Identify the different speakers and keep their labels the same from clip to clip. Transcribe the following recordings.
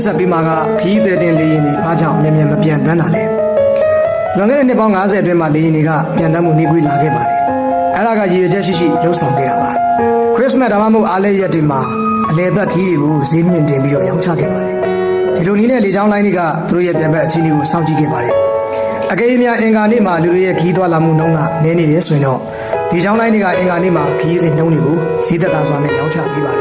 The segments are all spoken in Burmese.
Speaker 1: ဆက်ပြီးမှကခီးတဲ့တင်လေရင်တွေဘာကြောင့်မြင်မပြန်တန်းတာလဲလွန်ခဲ့တဲ့နှစ်ပေါင်း90အတွင်းမှာလေရင်တွေကပြန်တန်းမှုနှိကွေးလာခဲ့ပါတယ်အဲ့ဒါကရည်ရွယ်ချက်ရှိလှုပ်ဆောင်ခဲ့တာပါခရစ်စမတ်ဒါမှမဟုတ်အားလပ်ရက်တွေမှာအလဲဘက်ခီးတွေကိုဈေးမြင့်တင်ပြီးတော့ရောင်းချခဲ့ပါတယ်ဒီလိုနည်းနဲ့လေကြောင်းလိုင်းတွေကသူတို့ရဲ့ပြန်ဘက်အခြေအနေကိုစောင့်ကြည့်ခဲ့ပါတယ်အကယ်၍များအင်္ဂါနေ့မှာလူတွေရဲ့ခီးသွားလာမှုနှုန်းကနည်းနေတယ်ဆိုရင်တော့လေကြောင်းလိုင်းတွေကအင်္ဂါနေ့မှာခီးစဉ်နှုန်းတွေကိုဈေးသက်သာစွာနဲ့ရောင်းချပေးပါတယ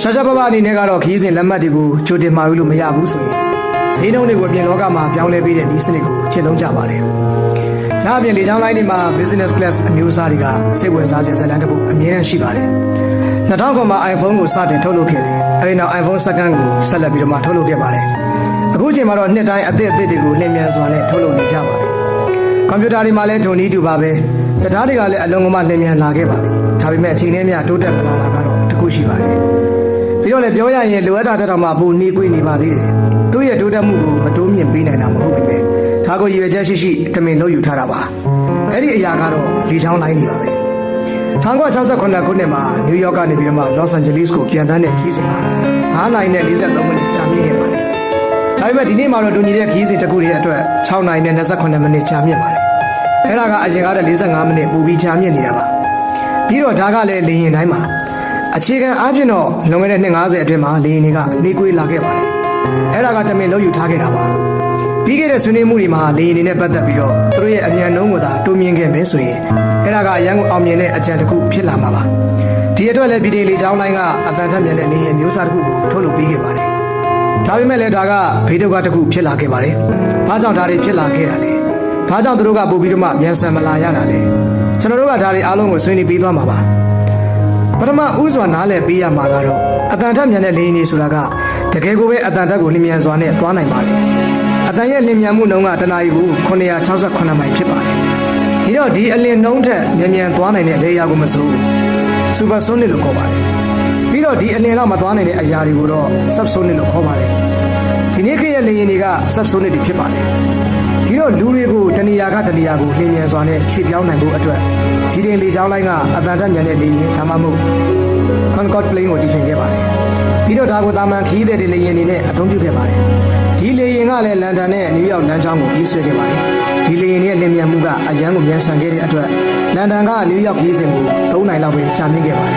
Speaker 1: ်ရှာရှာပပအနေနဲ့ကတော့ခီးစဉ်လက်မှတ်တွေကိုချိုတင်မှာယူလို့မရဘူးဆိုရင်ဈေးနှုန်းတွေကိုအပြင်လောကမှာပြောင်းလဲပေးတဲ့နည်းစနစ်ကိုကျင့်သုံးကြပါတယ်။ဒါအပြင်လေကြောင်းလိုင်းတွေမှာ business class အမျိုးအစားတွေကစိတ်ဝင်စားစရာဇာတ်လမ်းတစ်ခုအမြဲတမ်းရှိပါတယ်။2000မှာ iPhone ကိုစတင်ထုတ်လုပ်ခဲ့တယ်။အဲဒီနောက် iPhone 2ကိုဆက်လက်ပြီးတော့မှထုတ်လုပ်ခဲ့ပါတယ်။အခုချိန်မှာတော့နှစ်တိုင်းအသစ်တွေကိုလျင်မြန်စွာနဲ့ထုတ်လုပ်နေကြပါတယ်။ကွန်ပျူတာတွေမှာလည်းထုံနည်းတူပါပဲ။တရားတွေကလည်းအလုံးစုံလျင်မြန်လာခဲ့ပါပြီ။ဒါပေမဲ့အချိန်နဲ့မျှတိုးတက်လာတာကတော့တစ်ခုရှိပါတယ်။ပြီးတော့လည်းပြောရရင်လိုအပ်တာတက်တော့မှပိုနှီးကွေးနေပါသေးတယ်။သူ့ရဲ့တိုးတက်မှုကိုမတိုးမြင့်ပေးနိုင်တာမဟုတ်ပေမဲ့ဒါကိုရည်ရွယ်ချက်ရှိတမင်လုပ်ယူထားတာပါ။အဲ့ဒီအရာကတော့လေချောင်းလိုင်းနေပါပဲ။1968ခုနှစ်မှာနယူးယောက်ကနေပြီးတော့မှလော့စ်အန်ဂျလိစ်ကိုပြန်တန်းတဲ့ခီးစဉ်က9နိုင်နဲ့43မိနစ်ကြာမြင့်ခဲ့ပါတယ်။ဒါပေမဲ့ဒီနေ့မှာတော့တူညီတဲ့ခီးစဉ်တစ်ခုရဲ့အတွက်6နိုင်နဲ့28မိနစ်ကြာမြင့်ပါတယ်။အဲ့ဒါကအရင်ကတည်းက45မိနစ်ပိုပြီးကြာမြင့်နေတာပါ။ပြီးတော့ဒါကလည်းလေရင်တိုင်းမှာအခြေခံအားဖြင့်တော့လွန်ခဲ့တဲ့နှစ်90အတွင်းမှာလေရင်တွေကနှေးကွေးလာခဲ့ပါတယ်။အဲ့ဒါကတမင်လုပ်ယူထားခဲ့တာပါ။ပြီးခဲ့တဲ့ဆွေးနွေးမှုတွေမှာလေရင်တွေနဲ့ပတ်သက်ပြီးတော့သူတို့ရဲ့အမြန်နှုန်းကိုသာတိုးမြင့်ခဲ့မယ်ဆိုရင်အဲ့ဒါကအရန်ကိုအောင်မြင်တဲ့အကြံတစ်ခုဖြစ်လာမှာပါ။ဒီအတွက်လည်းဗီဒီယိုလေကြောင်းလိုင်းကအတန်ထက်မြန်တဲ့လေရင်မျိုးစားတစ်ခုကိုထုတ်လုပ်ပေးခဲ့ပါတယ်။ဒါပေမဲ့လည်းဒါကဘေးဒုက္ခတစ်ခုဖြစ်လာခဲ့ပါတယ်။ဘာကြောင့်ဒါတွေဖြစ်လာခဲ့တာလဲ။ဘာကြောင့်သူတို့ကပို့ပြီးတော့မှမြန်ဆန်မလာရတာလဲ။ကျွန်တော်တို့ကဒါတွေအားလုံးကိုဆွေးနွေးပေးသွားမှာပါ။ပထမဥစွာနားလည်ပေးရမှာကတော့အတန်ထက်မြန်တဲ့လေရင်တွေဆိုတာကတကယ်ကိုပဲအတန်ထက်ကိုလျင်မြန်စွာနဲ့သွားနိုင်ပါတယ်။အတန်ရဲ့လျင်မြန်မှုနှုန်းကတနာရီကို968မိုင်ဖြစ်ပါတယ်။ဒီတော့ဒီအလင်းနှုန်းထက်မြန်သွားနိုင်တဲ့လေယာဉ်ကိုမဆိုစူပါဆိုနစ်လို့ခေါ်ပါတယ်။ပြီးတော့ဒီအလင်းလောက်မသွားနိုင်တဲ့အရာတွေကိုတော့ဆပ်ဆိုနစ်လို့ခေါ်ပါတယ်။ဒီနေ့ခေတ်ရဲ့လေယာဉ်တွေကဆပ်ဆိုနစ်တွေဖြစ်ပါတယ်။ဒီတော့လူတွေကိုတနေရာကတနေရာကိုလျင်မြန်စွာနဲ့ရွှေ့ပြောင်းနိုင်ဖို့အတွက်ဒီတင်လေကြောင်းလိုင်းကအတန်ထက်မြန်တဲ့လေယာဉ်ဒါမှမဟုတ် Concorde plane ကိုတည်ထွင်ခဲ့ပါတယ်။ပြီးတော့ဒါကိုတာမန်ခီးတဲ့လေယာဉ်တွေနဲ့အသုံးပြုခဲ့ပါတယ်။ဒီလေယာဉ်ကလည်းလန်ဒန်နဲ့နယူးယောက်လမ်းကြောင်းကိုပြေးဆွဲခဲ့ပါတယ်။ဒီလေယာဉ်ရဲ့လျင်မြန်မှုကအရန်ကိုမြန်ဆန်ခဲ့တဲ့အတွက်လန်ဒန်ကနယူးယောက်ပြေးစဉ်ကို3နိုင်လောက်ပဲကြာမြင့်ခဲ့ပါတယ်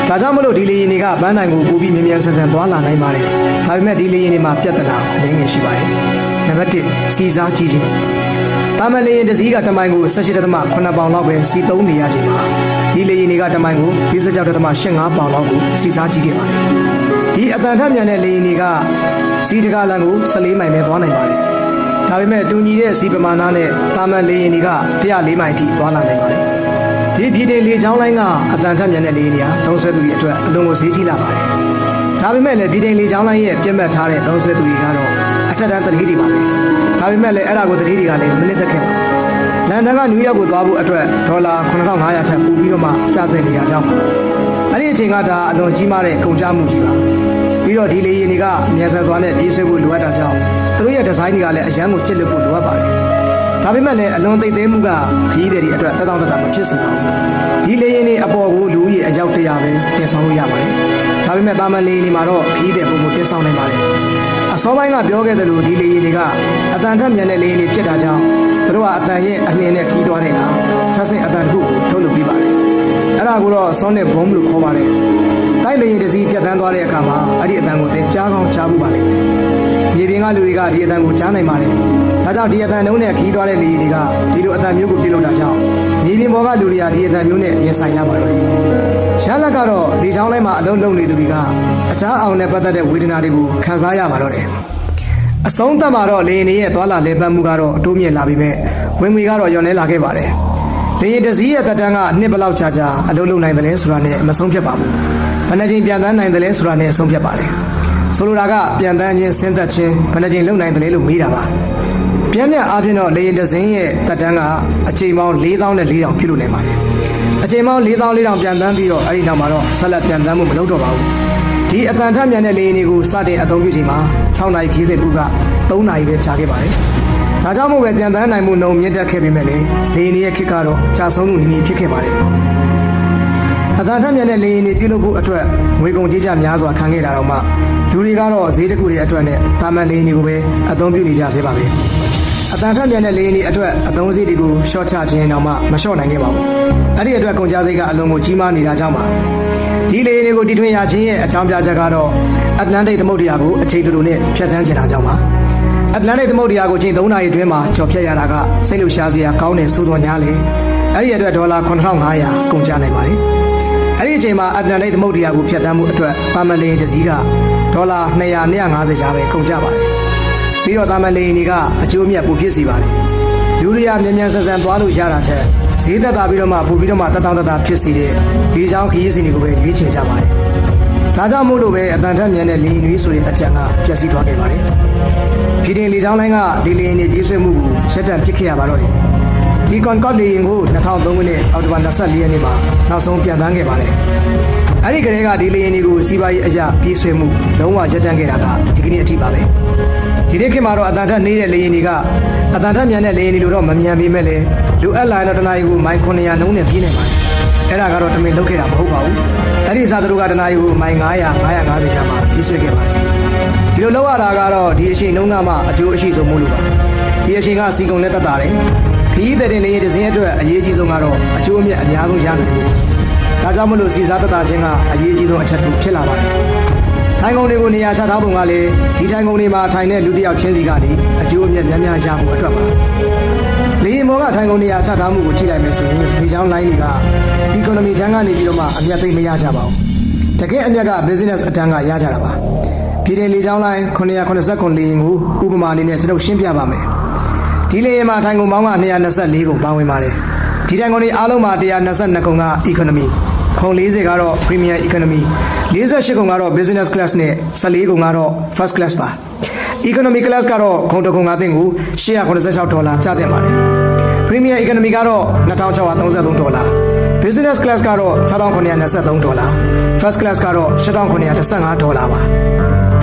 Speaker 1: ။ဒါကြောင့်မလို့ဒီလေယာဉ်တွေကဘန်းနိုင်ကိုပိုပြီးမြန်ဆန်သွားလာနိုင်ပါတယ်။ဒါပေမဲ့ဒီလေယာဉ်တွေမှာပြဿနာအနည်းငယ်ရှိပါတယ်။နံပါတ်1စီစားကြီးခြင်းတာမန်လေယာဉ်တစ်စီးကတမိုင်ကို18.8ပေါင်လောက်ပဲစီးသုံးနေရချိန်မှာဒီလေယာဉ်တွေကတမိုင်ကို46.85ပေါင်လောက်ကိုစီစားကြည့်ခဲ့ပါတယ်။ဒီအတန်ထက်မြန်တဲ့လေယာဉ်တွေကစီးတကားလမ်းကို14မိုင်ပဲသွားနိုင်ပါတယ်။ဒါပေမဲ့တူညီတဲ့စီးပမာဏနဲ့တာမန်လေယာဉ်တွေက104မိုင်အထိသွားလာနိုင်ပါတယ်။ဒီပြည်လေကြောင်းလိုင်းကအတန်ထက်မြန်တဲ့လေယာဉ်တွေဟာသုံးဆွဲသူတွေအတွက်အလွန်ကိုဈေးကြီးလာပါတယ်။ဒါပေမဲ့လည်းပြည်လေကြောင်းလိုင်းရဲ့ပြတ်မှတ်ထားတဲ့သုံးဆွဲသူတွေကတော့အထက်တန်းတတိတွေပါပဲ။ဒါပေမဲ့လည်းအဲ့ဒါကိုတတိတွေကလည်းမနစ်သက်ခဲ့ပါဘူး။လန်ဒန်ကနယူးယောက်ကိုသွားဖို့အတွက်ဒေါ်လာ9500ထပ်ပို့ပြီးတော့မှကျသင့်နေရကြောင်းပါ။အဲ့ဒီအချိန်ကဒါအလွန်ကြီးမားတဲ့ကုန်ကျမှုကြီးပါ။ပြီးတော့ဒီလေယာဉ်တွေကမြန်ဆန်စွာနဲ့ပြေးဆွဲဖို့လိုအပ်တာကြောင့်သူတို့ရဲ့ဒီဇိုင်းတွေကလည်းအရန်ကိုချစ်လွတ်ဖို့လိုအပ်ပါတယ်။ဒါပေမဲ့လည်းအလွန်သိသေးမှုကခရီးသည်တွေအတွက်တက်တောင့်တက်တာမဖြစ်စေပါဘူး။ဒီလေယာဉ်တွေအပေါ်ကိုလူကြီးအယောက်100ပဲတင်ဆောင်လို့ရပါတယ်။ဒါပေမဲ့တာမန်လေယာဉ်တွေမှာတော့ခရီးသည်ပုံတင်ဆောင်နိုင်ပါတယ်။အစောပိုင်းကပြောခဲ့သလိုဒီလေယာဉ်တွေကအတန်ထက်မြန်တဲ့လေယာဉ်တွေဖြစ်တာကြောင့်သူတို့ကအတန်ရဲ့အလင်းနဲ့ခီးသွားတဲ့အခါထပ်ဆင့်အတန်တစ်ခုကိုထုတ်လုပ်ပေးပါတယ်။အဲ့ဒါကိုတော့ Sonic Boom လို့ခေါ်ပါတယ်။တိုက်လေယာဉ်တစ်စီးဖြတ်တန်းသွားတဲ့အခါမှာအဲ့ဒီအတန်ကိုသင်ကြားကောင်းကြားမှုပါလိမ့်မယ်။မြေပြင်ကလူတွေကဒီအတန်ကိုကြားနိုင်ပါတယ်။ဒါကြောင့်ဒီအတန်နှုန်းနဲ့ခီးသွားတဲ့လေယာဉ်တွေကဒီလိုအတန်မျိုးကိုပြုလုပ်တာကြောင့်မြေပြင်ပေါ်ကလူတွေကဒီအတန်မျိုးနဲ့ရင်ဆိုင်ရပါတော့တယ်။ရလဒ်ကတော့လေချောင်းလိုက်မှာအလုံးလုံးနေသူတွေကအကြားအောင်နဲ့ပတ်သက်တဲ့ဝေဒနာတွေကိုခံစားရပါတော့တယ်။အဆုံးသတ်မှာတော့လေယာဉ်ရဲ့သွားလာလဲပတ်မှုကတော့အတိုးမြင့်လာပြီးမဲ့ဝင်ငွေကတော့ညွန်လဲလာခဲ့ပါတယ်။လေယာဉ်တစ်စီးရဲ့တက်တန်းကနှစ်ဘလောက်ကြာအလုံးလုံးနိုင်တယ်လဲဆိုတာနဲ့မဆုံးဖြတ်ပါဘူး။ဘယ်နှချိန်ပြန်တန်းနိုင်တယ်လဲဆိုတာနဲ့ဆုံးဖြတ်ပါတယ်။ဆိုလိုတာကပြန်တန်းခြင်းဆင်းသက်ခြင်းဘယ်နှချိန်လုံနိုင်တယ်လဲလို့မေးတာပါ။ပြန်ပြန်အားဖြင့်တော့လေယာဉ်တစ်စင်းရဲ့တက်တန်းကအချိန်ပေါင်း4400ပြုလုပ်နိုင်ပါတယ်။အချိန်ပေါင်း4400ပြန်တန်းပြီးတော့အဲ့ဒီနောက်မှာတော့ဆက်လက်ပြန်တန်းမှုမလုပ်တော့ပါဘူး။ဒီအတန်ထက်မြန်တဲ့လေယာဉ်တွေကိုစတင်အသုံးပြုချိန်မှာ6နိုင်ခီးစဉ်တစ်ခုက3နိုင်ပဲကြာခဲ့ပါတယ်။ဒါကြောင့်မို့ပဲပြန်တန်းနိုင်မှုနှုန်းမြင့်တက်ခဲ့ပေမဲ့လေယာဉ်ရဲ့ခစ်ကတော့ကြာဆုံးမှုနည်းနည်းဖြစ်ခဲ့ပါတယ်။အတန်ထက်မြန်တဲ့လေယာဉ်တွေပြုလုပ်ဖို့အတွက်ငွေကုန်ကြေးကျများစွာခံခဲ့တာတော့မှ လူတွေကတော့ဈေးတစ်ခုတွေအတွက်နဲ့တာမန်လေယာဉ်တွေကိုပဲအသုံးပြုနေကြသေးပါပဲအတန်ထက်မြန်တဲ့လေယာဉ်တွေအတွက်အသုံးစရိတ်တွေကိုရှော့ချခြင်းတောင်မှမလျှော့နိုင်ခဲ့ပါဘူးအဲ့ဒီအတွက်ကုန်ကျစရိတ်ကအလုံးကိုကြီးမားနေတာကြောင့်ပါဒီလေယာဉ်တွေကိုတီထွင်ရခြင်းရဲ့အကြောင်းပြချက်ကတော့အတ္တလန္တိတ်သမုဒ္ဒရာကိုအချိန်တူတူနဲ့ဖြတ်သန်းကျင်တာကြောင့်ပါအတ္တလန္တိတ်သမုဒ္ဒရာကိုချိန်3နာရီအတွင်းမှာကျော်ဖြတ်ရတာကစိတ်လှုပ်ရှားစရာကောင်းတဲ့ဆိုးသွညာလေအဲ့ဒီအတွက်ဒေါ်လာ9500ကုန်ကျနိုင်ပါတယ်အဲ့ဒီအချိန်မှာအတ္တလန္တိတ်သမုဒ္ဒရာကိုဖြတ်သန်းမှုအတွက်ပါမလေယာဉ်တစ်စီးကဒေါ်လာ200-250ရှားပဲကုန်ကျပါတယ်ပြီးတော့တာမန်လေယာဉ်တွေကအကျိုးမြတ်ပိုဖြစ်စီပါတယ်လူတွေကမြန်မြန်ဆန်ဆန်သွားလို့ရတာတဲ့ဈေးသက်သာပြီးတော့မှပို့ပြီးတော့မှတတောင်းတတာဖြစ်စီတဲ့လေကြောင်းခရီးစဉ်တွေကိုပဲရွေးချယ်ကြပါတယ်ဒါကြောင့်မို့လို့ပဲအတန်ထက်မြန်တဲ့လေယာဉ်တွေဆိုတဲ့အကြံကပျက်စီးသွားခဲ့ပါတယ်ပြည်တင်လေကြောင်းလိုင်းကဒီလေယာဉ်တွေပြေးဆွဲမှုကိုရပ်တန့်ပစ်ခဲ့ရပါတော့တယ်ဒီ Concorde လေယာဉ်ကို2003ခုနှစ်အောက်တိုဘာ24ရက်နေ့မှာနောက်ဆုံးပြန်တန်းခဲ့ပါတယ်အဲ့ဒီကလေးကဒီလေယာဉ်တွေကိုစီးပွားရေးအရာပြေးဆွဲမှုလုံးဝရပ်တန့်ခဲ့တာကဒီကနေ့အထိပါပဲဒီနေ့ခေတ်မှာတော့အတန်ထက်နေတဲ့လေယာဉ်တွေကအတန်ထက်မြန်တဲ့လေယာဉ်တွေလိုတော့မမြန်ပေမဲ့လည်းလိုအပ်လာတဲ့တနားရီကိုမိုင်900နှုန်းနဲ့ပြေးနိုင်ပါတယ်အဲ့ဒါကတော့တမင်လုပ်ခဲ့တာမဟုတ်ပါဘူးအဲ့ဒီအစားသူတို့ကတနားရီကိုမိုင်900-950ကျမှပြေးဆွဲခဲ့ပါတယ်ဒီလိုလုပ်ရတာကတော့ဒီအချိန်နှုန်းကမှအကျိုးအရှိဆုံးမို့လို့ပါဒီအချိန်ကစီကုန်လက်သက်တာတယ်ခရီးသည်တင်လေယာဉ်တစ်စင်းအတွက်အရေးကြီးဆုံးကတော့အကျိုးအမြတ်အများဆုံးရနိုင်ဖို့ဒါကြောင့်မလို့စီစားသက်တာခြင်းကအရေးကြီးဆုံးအချက်တစ်ခုဖြစ်လာပါတယ်ထိုင်ကုန်တွေကိုနေရာချထားပုံကလည်းဒီထိုင်ကုန်တွေမှာထိုင်တဲ့လူတစ်ယောက်ချင်းစီကနေအကျိုးအမြတ်များများရဖို့အတွက်ပါလေယာဉ်ပေါ်ကထိုင်ကုန်နေရာချထားမှုကိုကြည့်လိုက်မယ်ဆိုရင်လေကြောင်းလိုင်းတွေက economy တန်းကနေပြီးတော့မှအမြတ်သိမ့်မရကြပါဘူးတကယ်အမြတ်က business အတန်းကရကြတာပါပြည်တယ်လေကြောင်းလိုင်း989လေယာဉ်ကိုဥပမာအနေနဲ့ကျွန်တော်ရှင်းပြပါမယ်ဒီလေယာဉ်မှာထိုင်ကုန်ပေါင်းက224ကုန်ပါဝင်ပါတယ်ဒီထိုင်ကုန်တွေအားလုံးမှာ122ကုန်က economy ခုံ40ကတော့ premium economy 48ကုန်ကတော့ business class နဲ့14ကုန်ကတော့ first class ပါ economy class ကတော့ခုံတစ်ကုန်ကတင်ကို$886ကျတင်ပါတယ် premium economy ကတော့$2633 business class ကတော့$6923 first class ကတော့$8915ပါ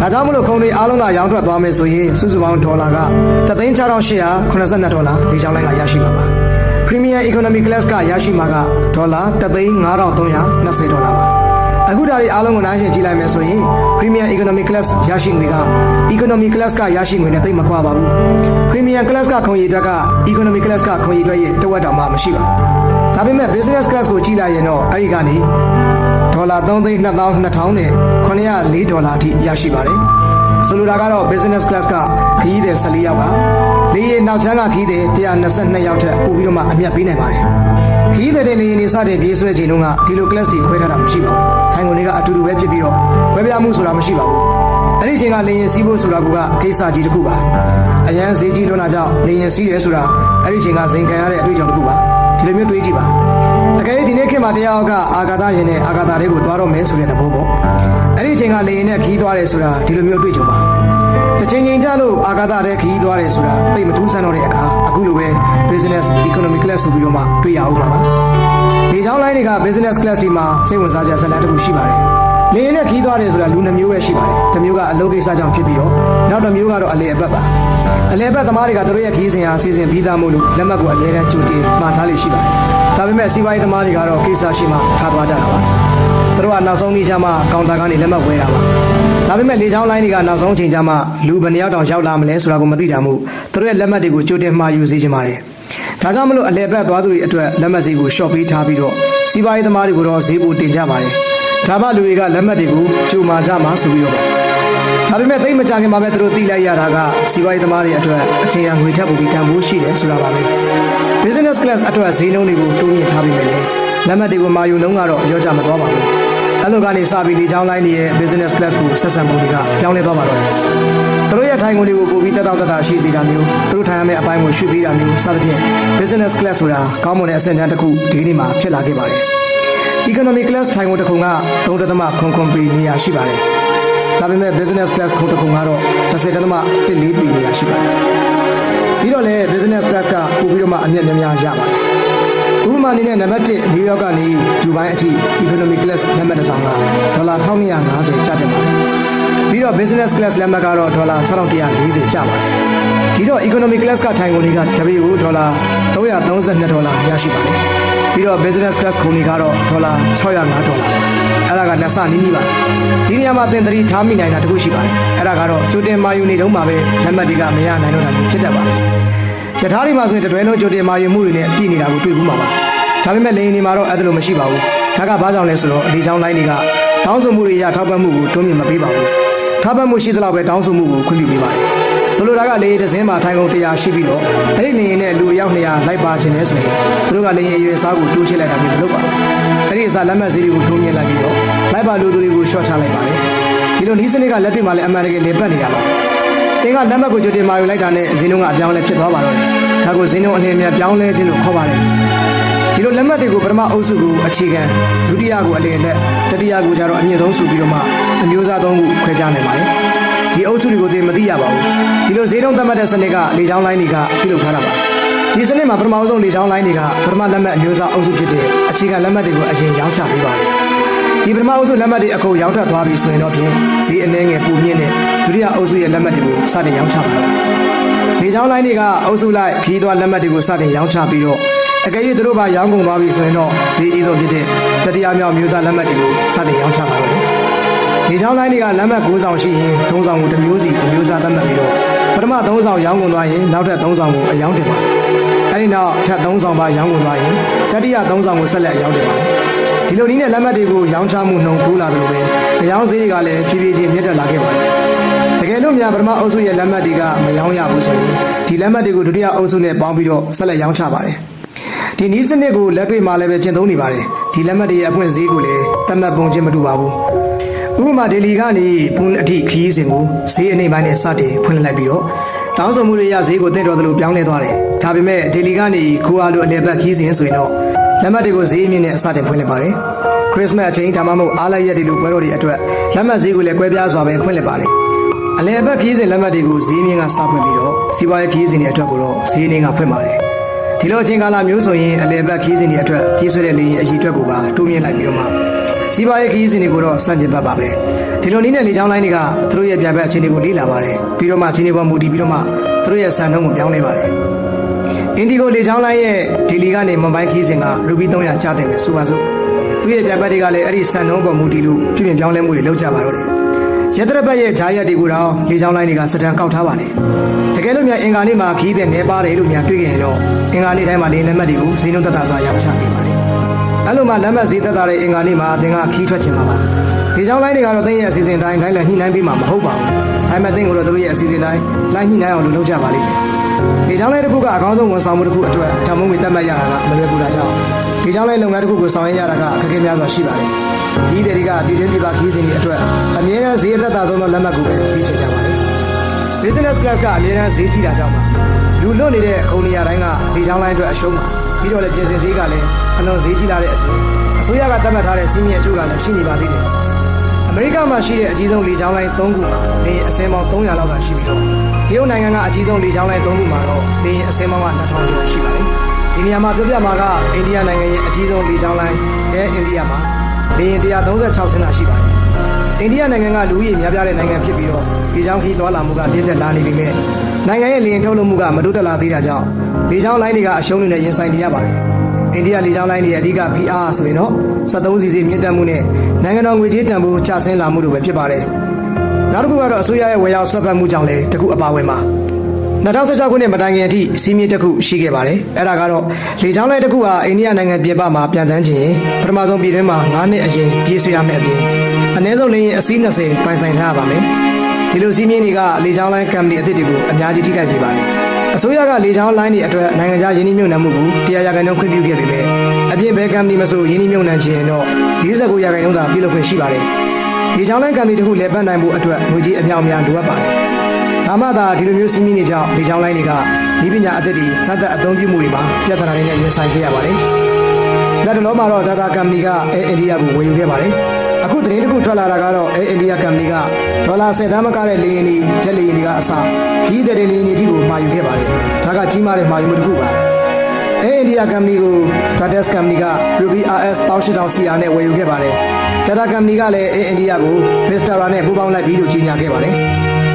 Speaker 1: ဒါကြောင့်မလို့ခုံတွေအားလုံးကရောင်းထွက်သွားမယ်ဆိုရင်စုစုပေါင်းဒေါ်လာက$1,6882ဒီကြောင်းလိုင်းကရရှိမှာပါ Premium Economy Class ကရရှိမှာကဒေါ်လာ$1,5320ပါအခုဒါတွေအားလုံးကိုနိုင်ရှင်ကြည့်လိုက်မယ်ဆိုရင် Premium Economy Class ရရှိငွေက Economy Class ကရရှိငွေနဲ့သိပ်မကွာပါဘူး Premium Class ကခုံရည်အတွက်က Economy Class ကခုံရည်အတွက်ရဲ့တဝက်တောင်မှမရှိပါဘူးဒါပေမဲ့ Business Class ကိုကြည့်လိုက်ရင်တော့အဲ့ဒီကနေဒေါ်လာ$3,22,000နဲ့$904အထိရရှိပါတယ်ဆိုလိုတာကတော့ Business Class ကခရီးသည်14ယောက်ပါလေယာဉ်နောက်ချမ်းကခရီးသည်122ယောက်ထက်ပိုပြီးတော့မှအမြတ်ပေးနိုင်ပါတယ်ခရီးသည်တွေလေယာဉ်တွေစတင်ပြေးဆွဲချိန်တုန်းကဒီလို class တွေခွဲထားတာမရှိပါဘူးထိုင်ကုန်တွေကအတူတူပဲဖြစ်ပြီးတော့ခွဲပြားမှုဆိုတာမရှိပါဘူးအဲ့ဒီချိန်ကလေယာဉ်စီးဖို့ဆိုတာကကိစ္စကြီးတစ်ခုပါအရန်ဈေးကြီးလွန်းတာကြောင့်လေယာဉ်စီးတယ်ဆိုတာအဲ့ဒီချိန်ကဇင်ခံရတဲ့အတွေ့အကြုံတစ်ခုပါဒီလိုမျိုးတွေးကြည့်ပါတကယ်ဒီနေ့ခေတ်မှာတရားကအာဂါသယာဉ်နဲ့အာဂါသတွေကိုသွားတော့မယ်ဆိုတဲ့သဘောပေါ့အဲ့ဒီချိန်ကလေယာဉ်နဲ့ခီးသွားတယ်ဆိုတာဒီလိုမျိုးတွေ့ကြုံပါတစ်ချိန်ချိန်ကြလို့အာဂါသတဲ့ခီးသွားတယ်ဆိုတာသိမထူးဆန်းတော့တဲ့အခါအခုလိုပဲ business economy class ဆိုပြီးတော့မှတွေ့ရအောင်ပါဒီကြောင်းလိုင်းတွေက business class ဒီမှာစိတ်ဝင်စားစရာဇာတ်လမ်းတစ်ခုရှိပါတယ်လေယာဉ်နဲ့ခီးသွားတယ်ဆိုတာလူနှမျိုးပဲရှိပါတယ်တစ်မျိုးကအလုပ်ကိစ္စကြောင့်ဖြစ်ပြီးတော့နောက်တစ်မျိုးကတော့အလေအပတ်ပါအလေအပတ်သမားတွေကတို့ရဲ့ခီးစဉ်ဟာစီစဉ်ပြီးသားမို့လို့လက်မှတ်ကိုအများနဲ့ကြိုတင်မှာထားလိမ့်ရှိပါတယ်ဒါပေမဲ့စီးပွားရေးသမားတွေကတော့ကိစ္စရှိမှထားသွားကြတာပါသူတို့ကနောက်ဆုံးနေ့ကျမှကောင်တာကနေလက်မှတ်ဝဲတာပါဒါပေမဲ့လေချောင်းလိုင်းတွေကနောက်ဆုံးချိန်ကျမှလူဘယ်နှယောက်တောင်ရောက်လာမလဲဆိုတာကိုမသိတာမို့သူတို့ရဲ့လက်မှတ်တွေကိုကြိုတင်မှာယူစေချင်ပါတယ်ဒါကြောင့်မလို့အလဲပတ်သွားသူတွေအတွက်လက်မှတ်ဈေးကိုရှော့ပေးထားပြီးတော့စီးပွားရေးသမားတွေကိုတော့ဈေးပိုတင်ကြပါတယ်ဒါမှလူတွေကလက်မှတ်တွေကိုကြိုမှာကြမှာဆိုပြီးတော့ဒါပေမဲ့သိမကြခင်မှာပဲသူတို့သိလိုက်ရတာကစီးပွားရေးသမားတွေအတွက်အချိန်ရငွေထပ်ပို့ပြီးတန်ဖိုးရှိတယ်ဆိုတာပါပဲ business class အတွက်ဈေးနှုန်းတွေကိုတိုးမြင့်ထားပြီးမယ်လေလက်မှတ်တွေကိုမာယူနှုန်းကတော့ရောကြမသွားပါဘူးအဲ့လိုကနေစပြီးလေချောင်းလိုင်းတွေရဲ့ business class ကိုဆက်ဆံမှုတွေကပြောင်းလဲသွားပါတော့တယ်သူတို့ရဲ့ထိုင်ကုန်တွေကိုပို့ပြီးတက်တာရှိစေတာမျိုးသူတို့ထိုင်ရမယ့်အပိုင်းကိုရွှေ့ပေးတာမျိုးစသဖြင့် business class ဆိုတာကောင်းမွန်တဲ့အဆင့်တန်းတစ်ခုဒီနေ့မှာဖြစ်လာခဲ့ပါတယ် economy class ထိုင်ကုန်တစ်ခုက3.9 ပေနေရာရှိပါတယ်ဒါပေမဲ့ business class ခုတစ်ခုကတော့10.14 ပေနေရာရှိပါတယ်ပြီးတော့လည်း business class ကပို့ပြီးတော့မှအမြတ်များများရပါတယ်ဥပမာအနေနဲ့နံပါတ်1နယူးယောက်ကနေဒူဘိုင်းအထိ economy class လက်မှတ်တစ်ဆောင်ကဒေါ်လာ$1,250ကျတင်ပါတယ်ပြီးတော့ business class လက်မှတ်ကတော့ဒေါ်လာ$6,140ကျပါတယ်ဒီတော့ economy class ကထိုင်ကုန်တွေကတပေကိုဒေါ်လာ$332ရရှိပါတယ် ပြီးတော့ business class ခုံတွေကတော့$605ပါအဲ့ဒါကနှစ်ဆနီးနီးပါဒီနေရာမှာသင်သတိထားမိနိုင်တာတခုရှိပါတယ်အဲ့ဒါကတော့ကြိုတင်မာယူနေတုန်းမှာပဲလက်မှတ်တွေကမရနိုင်တော့တာမျိုးဖြစ်တတ်ပါတယ်ရထားတွေမှာဆိုရင်တတွဲလုံးကြိုတင်မာယူမှုတွေနဲ့ပြည်နေတာကိုတွေ့ဘူးမှာပါဒါပေမဲ့လေယာဉ်တွေမှာတော့အဲ့ဒါလိုမရှိပါဘူးဒါကဘာကြောင့်လဲဆိုတော့လေကြောင်းလိုင်းတွေကတောင်းဆိုမှုတွေရထောက်ပံ့မှုကိုတွန်းမြင့်မပေးပါဘူးထောက်ပံ့မှုရှိသလောက်ပဲတောင်းဆိုမှုကိုခွင့်ပြုပေးပါတယ်ဆိုလိုတာကလေယာဉ်တစ်စင်းမှာထိုင်ကုန်100ရှိပြီးတော့အဲ့ဒီလေယာဉ်နဲ့လူအယောက်200လိုက်ပါခြင်းနဲ့ဆိုရင်သူတို့ကလေယာဉ်အရွယ်အစားကိုတိုးချဲ့လိုက်တာမျိုးမလုပ်ပါဘူးအဲ့ဒီအစားလက်မှတ်ဈေးတွေကိုတိုးမြင့်လိုက်ပြီးတော့လိုက်ပါလူသူတွေကိုရှော့ချလိုက်ပါတယ်ဒီလိုနည်းစနစ်ကလက်တွေ့မှာလည်းအမှန်တကယ်လေပတ်နေတာပါသင်ကလက်မှတ်ကိုကြိုတင်မာယူလိုက်တာနဲ့ဈေးနှုန်းကအပြောင်းလဲဖြစ်သွားပါတော့တယ်ဒါကိုဈေးနှုန်းအလင်းအမြတ်ပြောင်းလဲခြင်းလို့ခေါ်ပါတယ်ဒီလိုလက်မှတ်တွေကိုပထမအုပ်စုကိုအခြေခံဒုတိယကိုအလယ်လက်တတိယကိုကျတော့အမြင့်ဆုံးစုပြီးတော့မှအမျိုးအစားသုံးခုခွဲခြားနိုင်ပါတယ်ဒီအုပ်စုတွေကိုသင်မသိရပါဘူးဒီလိုဈေးနှုန်းသတ်မှတ်တဲ့စနစ်ကလေကြောင်းလိုင်းတွေကပြုလုပ်ထားတာပါဒီစနစ်မှာပထမဆုံးလေကြောင်းလိုင်းတွေကပထမလက်မှတ်အမျိုးအစားအုပ်စုဖြစ်တဲ့အခြေခံလက်မှတ်တွေကိုအရင်ရောင်းချပေးပါတယ်ဒီပထမအုပ်စုလက်မှတ်တွေအခုရောင်းထွက်သွားပြီဆိုရင်တော့ဖြင့်ဈေးအနည်းငယ်ပိုမြင့်တဲ့ဒုတိယအုပ်စုရဲ့လက်မှတ်တွေကိုစတင်ရောင်းချပါတော့လေကြောင်းလိုင်းတွေကအုပ်စုလိုက်ခီးသွွားလက်မှတ်တွေကိုစတင်ရောင်းချပြီးတော့အကယ်၍သူတို့ဘာရောင်းကုန်သွားပြီဆိုရင်တော့ဈေးကြီးဆုံးဖြစ်တဲ့တတိယမြောက်မျိုးစားလက်မှတ်တွေကိုစတင်ရောင်းချပါတော့တယ်လေကြောင်းလိုင်းတွေကလက်မှတ်9ဆောင်ရှိရင်3ဆောင်ကိုတစ်မျိုးစီအမျိုးစားသတ်မှတ်ပြီးတော့ပထမ3ဆောင်ရောင်းကုန်သွားရင်နောက်ထပ်3ဆောင်ကိုအယောင်းတင်ပါတယ်အဲဒီနောက်ထပ်3ဆောင်ပါရောင်းကုန်သွားရင်တတိယ3ဆောင်ကိုဆက်လက်အယောင်းတင်ပါတယ်ဒီလိုနည်းနဲ့လက်မှတ်တွေကိုရောင်းချမှုနှုန်းတိုးလာသလိုပဲအယောင်းဈေးတွေကလည်းဖြည်းဖြည်းချင်းမြင့်တက်လာခဲ့ပါတယ်တကယ်လို့များပထမအုပ်စုရဲ့လက်မှတ်တွေကမရောင်းရဘူးဆိုရင်ဒီလက်မှတ်တွေကိုဒုတိယအုပ်စုနဲ့ပေါင်းပြီးတော့ဆက်လက်ရောင်းချပါတယ်ဒီနည်းစနစ်ကိုလက်တွေ့မှာလည်းပဲကျင့်သုံးနေပါတယ်ဒီလက်မှတ်တွေရဲ့အပွင့်ဈေးကိုလည်းသတ်မှတ်ပုံချင်းမတူပါဘူးဥပမာဒေလီကနေဘုန်းအထိခီးစဉ်ကိုဈေးအနေပိုင်းနဲ့စတင်ဖွင့်လိုက်ပြီးတော့တောင်းဆိုမှုတွေရဈေးကိုတင့်တော်သလိုပြောင်းလဲသွားတယ်ဒါပေမဲ့ဒေလီကနေခိုးအားလိုအလဲပတ်ခီးစဉ်ဆိုရင်တော့လက်မှတ်တွေကိုဈေးအမြင့်နဲ့စတင်ဖွင့်လိုက်ပါတယ်ခရစ်စမတ်အချိန်ဒါမှမဟုတ်အားလိုက်ရက်ဒီလိုပွဲတော်တွေအတွက်လက်မှတ်ဈေးကိုလည်းကွဲပြားစွာပဲဖွင့်လိုက်ပါတယ်အလဲပတ်ခီးစဉ်လက်မှတ်တွေကိုဈေးမြင့်ကစဖွင့်ပြီးတော့စီးပွားရေးခီးစဉ်တွေအတွက်ကိုတော့ဈေးနှင်းကဖွင့်ပါတယ်ဒီလိုအချိန်ကာလမျိုးဆိုရင်အလဲပတ်ခီးစဉ်တွေအတွက်ပြေးဆွဲတဲ့လေယာဉ်အကြီးအတွက်ကိုပါတိုးမြင့်လိုက်ပြီးတော့မှစီးပွားရေးခီးစဉ်တွေကိုတော့စန့်ကျင်ဘက်ပါပဲဒီလိုနည်းနဲ့လေကြောင်းလိုင်းတွေကသူတို့ရဲ့ပြန်ဘက်အခြေအနေကိုလေ့လာပါတယ်ပြီးတော့မှအခြေအနေပေါ်မူတည်ပြီးတော့မှသူတို့ရဲ့စံနှုန်းကိုပြောင်းလဲပါတယ်အင်ဒီဂိုလေကြောင်းလိုင်းရဲ့ဒီလီကနေမွန်ဘိုင်းခီးစဉ်ကရူပီ300ကျတဲ့မယ်ဆိုပါစို့သူရဲ့ပြန်ဘက်တွေကလည်းအဲ့ဒီစံနှုန်းပေါ်မူတည်လို့ပြုပြင်ပြောင်းလဲမှုတွေလုပ်ကြပါတော့တယ်ရတရဘက်ရဲ့ဂျားရက်တွေကိုတော့လေကြောင်းလိုင်းတွေကစတန်ကောက်ထားပါတယ်တကယ်လို့များအင်္ဂါနေ့မှာခီးတဲ့နေပါတယ်လို့များတွေ့ကြရင်တော့အင်္ဂါနေ့တိုင်းမှာလေလက်မှတ်တွေကိုဈေးနှုန်းသက်သာစွာရောင်းချပေးပါတယ်အဲ့လိုမှလက်မှတ်ဈေးသက်သာတဲ့အင်္ဂါနေ့မှာသင်ကခီးထွက်ချင်မှာပါလေကြောင်းလိုင်းတွေကတော့သင်ရဲ့အစီအစဉ်တိုင်းလိုက်လံညှိနှိုင်းပေးမှာမဟုတ်ပါဘူးဒါပေမဲ့သင်ကိုတော့သူတို့ရဲ့အစီအစဉ်တိုင်းလိုက်ညှိနှိုင်းအောင်လုပ်ကြပါလိမ့်မယ်လေကြောင်းလိုင်းတစ်ခုကအကောင်းဆုံးဝန်ဆောင်မှုတစ်ခုအတွက်တမုံငွေသတ်မှတ်ရတာကမလွယ်ဘူးလားကြောင့်လေကြောင်းလိုင်းလုပ်ငန်းတစ်ခုကိုဆောင်ရွက်ရတာကအခက်အခဲများစွာရှိပါတယ်ခီးတွေကပြည်တွင်းပြည်ပခီးစဉ်တွေအတွက်အမြဲတမ်းဈေးအသက်သာဆုံးသောလက်မှတ်ကိုပဲပြီးချင်ကြပါတယ် business class ကအမြဲတမ်းဈေးကြီးတာကြောင့်ပါလူလွတ်နေတဲ့ခုံနေရာတိုင်းကလေကြောင်းလိုင်းအတွက်အရှုံးပါပြီးတော့လည်းပြင်ဆင်ဈေးကလည်းအလွန်ဈေးကြီးလာတဲ့အပြင်အစိုးရကသတ်မှတ်ထားတဲ့စီးမြင့်အကျိုးကလည်းရှိနေပါသေးတယ်အမေရိကမှာရှိတဲ့အကြီးဆုံးလေကြောင်းလိုင်း3ခုမှာလေယာဉ်အစင်းပေါင်း300လောက်ကရှိပြီးတော့တရုတ်နိုင်ငံကအကြီးဆုံးလေကြောင်းလိုင်း3ခုမှာတော့လေယာဉ်အစင်းပေါင်းက2000ကျော်ရှိပါတယ်ဒီနေရာမှာပြောပြမှာကအိန္ဒိယနိုင်ငံရဲ့အကြီးဆုံးလေကြောင်းလိုင်း Air India မှာလေယာဉ်136ဆင်းသာရှိပါတယ်အိန္ဒိယနိုင်ငံကလူဦးရေများပြားတဲ့နိုင်ငံဖြစ်ပြီးတော့လေကြောင်းခီးသွားလာမှုကပြည့်ကျက်လာနေပေမဲ့နိုင်ငံရဲ့လေယာဉ်ထုတ်လုပ်မှုကမတိုးတက်လာသေးတာကြောင့်လေကြောင်းလိုင်းတွေကအရှုံးတွေနဲ့ရင်ဆိုင်နေရပါတယ်အိန္ဒိယလေကြောင်းလိုင်းတွေအဓိကဖိအားဆိုရင်တော့73စီစီမြင့်တက်မှုနဲ့နိုင်ငံတော်ငွေကြေးတန်ဖိုးကျဆင်းလာမှုတို့ပဲဖြစ်ပါတယ်နောက်တစ်ခုကတော့အစိုးရရဲ့ဝယ်ရောက်ဆွတ်ဖက်မှုကြောင့်လည်းတခုအပါဝင်ပါ2016ခုနှစ်မတိုင်ခင်အထိစီးမြင့်တစ်ခုရှိခဲ့ပါတယ်အဲ့ဒါကတော့လေကြောင်းလိုင်းတစ်ခုဟာအိန္ဒိယနိုင်ငံပြည်ပမှာပြန်တန်းခြင်းပထမဆုံးပြည်တွင်းမှာ9နှစ်အရင်ပြေးဆွေးရမယ့်အပြင်အနည်းဆုံးလေယာဉ်အစီး20ပိုင်ဆိုင်ထားရပါမယ်ဒီလိုစီးမြင့်တွေကလေကြောင်းလိုင်းကမ္ပဏီအသစ်တွေကိုအများကြီးထိခိုက်စေပါတယ်အစိုးရကလေကြောင်းလိုင်းတွေအတွက်နိုင်ငံခြားယင်းနှိမ့်မြုပ်နှံမှုကို100%ခွင့်ပြုခဲ့ပေမဲ့အပြင်ဘယ်ကမ္ပဏီမဆိုယင်းနှိမ့်မြုပ်နှံခြင်းတော့49%သာပြုလုပ်ခွင့်ရှိပါတယ်လေကြောင်းလိုင်းကမ္ပဏီတစ်ခုလည်းပတ်နိုင်မှုအတွက်ငွေကြေးအမြောက်အများလိုအပ်ပါတယ်ဒါမှသာဒီလိုမျိုးစီးမြင့်နေကြောင်းလေကြောင်းလိုင်းတွေကဤပညာအသစ်တွေစသတ်အသုံးပြုမှုတွေမှာပြဿနာတွေနဲ့ရင်ဆိုင်ခဲ့ရပါတယ်လက်တလုံးမှာတော့ Tata Company က Air India ကိုဝယ်ယူခဲ့ပါတယ်အခုသတင်းတစ်ခုထွက်လာတာကတော့ Air India Company ကဒေါ်လာ10 သန်းမကတဲ့လေယာဉ်တွေဂျက်လေယာဉ်တွေကအစခီးတဲ့လေယာဉ်တွေအထိကိုမှာယူခဲ့ပါတယ်ဒါကကြီးမားတဲ့မှာယူမှုတစ်ခုပါAir India Company ကို Tata Company က Ruby RS 18000 CR နဲ့ဝယ်ယူခဲ့ပါတယ် Tata Company ကလည်း Air India ကို Vistara နဲ့ပူးပေါင်းလိုက်ပြီးလို့ကြေညာခဲ့ပါတယ်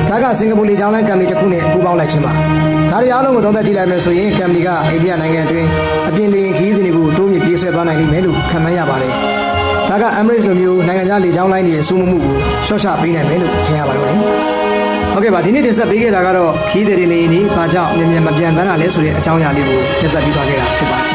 Speaker 1: ဒါကစင်ကာပူလေကြောင်းလိုင်းကုမ္ပဏီတစ်ခုနဲ့ပူးပေါင်းလိုက်ခြင်းပါဒါတွေအားလုံးကိုသုံးသပ်ကြည့်လိုက်မယ်ဆိုရင်ကုမ္ပဏီကအိန္ဒိယနိုင်ငံအတွင်းအပြင်လေယာဉ်ခီးစဉ်တွေကိုတိုးမြင့်ပြေးဆွဲ ဆက်သွားနိုင်လိမ့်မယ်လို့ခန့်မှန်းရပါတယ်။ဒါက Emirates လိုမျိုးနိုင်ငံခြားလေကြောင်းလိုင်းတွေရဲ့စိုးမိုးမှုကိုရှော့ချပေးနိုင်မယ်လို့ထင်ရပါတော့တယ်။ဟုတ်ကဲ့ပါဒီနေ့တင်ဆက်ပေးခဲ့တာကတော့ခီးသည်တွေလေယာဉ်တွေဘာကြောင့်မြန်မြန်မပြန်တမ်းတာလဲဆိုတဲ့အကြောင်းအရာလေးကိုတင်ဆက်ပြီးသွားခဲ့တာဖြစ်ပါတယ်